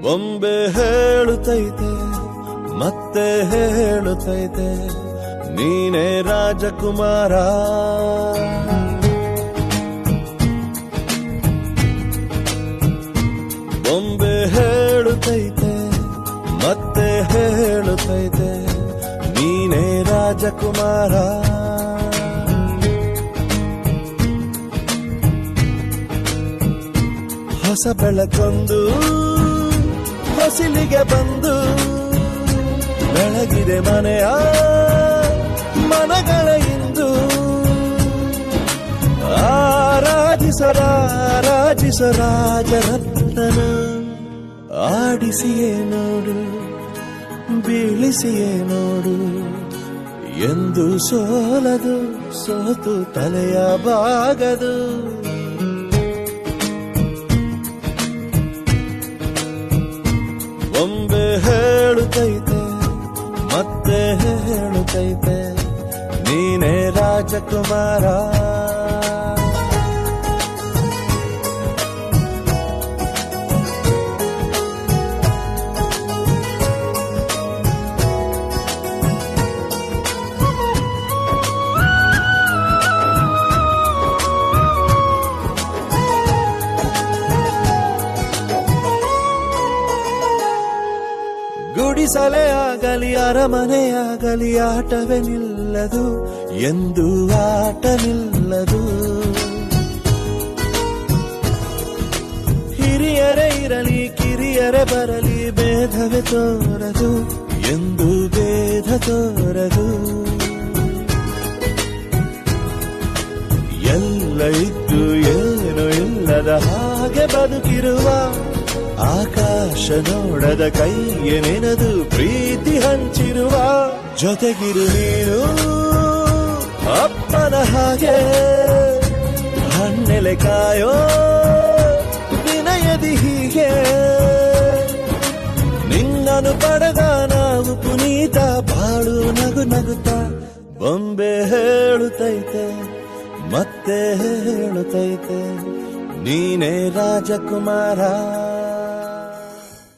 ಬೊಂಬೆ ಹೇಳುತ್ತೈತೆ ಮತ್ತೆ ಹೇಳುತ್ತೈತೆ ನೀನೇ ರಾಜಕುಮಾರ. ಬೊಂಬೆ ಹೇಳುತ್ತೈತೆ ಮತ್ತೆ ಹೇಳುತ್ತೈತೆ ನೀನೇ ರಾಜಕುಮಾರ. ಹೊಸ ಬೆಳಕೊಂದು ಹೊಸಿಲಿಗೆ ಬಂದು ಬೆಳಗಿದೆ ಮನೆಯ ಮನಗಳ ಇಂದು. ರಾಜರತ್ನನ ಆಡಿಸಿಯೇ ನೋಡು ಬೀಳಿಸಿಯೇ ನೋಡು ಎಂದು ಸೋಲದು ಸೋತು ತಲೆಯ ಬಾಗದು. ಬೊಂಬೆ ಹೇಳುತ್ತೈತೆ ಮತ್ತೆ ಹೇಳುತ್ತೈತೆ ನೀನೇ ರಾಜಕುಮಾರ. ಗುಡಿಸಲೇ ಆಗಲಿ ಅರಮನೆಯಾಗಲಿ ಆಟವೇ ನಿಲ್ಲದು ಎಂದು ಆಟ ನಿಲ್ಲದು. ಹಿರಿಯರೇ ಇರಲಿ ಕಿರಿಯರೇ ಬರಲಿ ಭೇದವೇ ತೋರದು ಎಂದು ಭೇದ ತೋರದು. ಎಲ್ಲ ಇದ್ದು ಏನು ಇಲ್ಲದ ಹಾಗೆ ಬದುಕಿರುವ ಆಕಾಶ ನೋಡದ ಕೈಯೇ ನೆನೆದು ಪ್ರೀತಿ ಹಂಚಿರುವ ಜೊತೆಗಿರು ನೀನು ಅಪ್ಪನ ಹಾಗೆ ಹಣ್ಣೆಲೆ ಕಾಯೋ ವಿನಯದಿ ಹೀಗೆ. ನಿನ್ನನು ಪಡೆದ ನಾವು ಪುನೀತ ಬಾಳು ನಗು ನಗುತ್ತ. ಬೊಂಬೆ ಹೇಳುತ್ತೈತೆ ಮತ್ತೆ ಹೇಳುತ್ತೈತೆ ನೀನೇ ರಾಜಕುಮಾರ.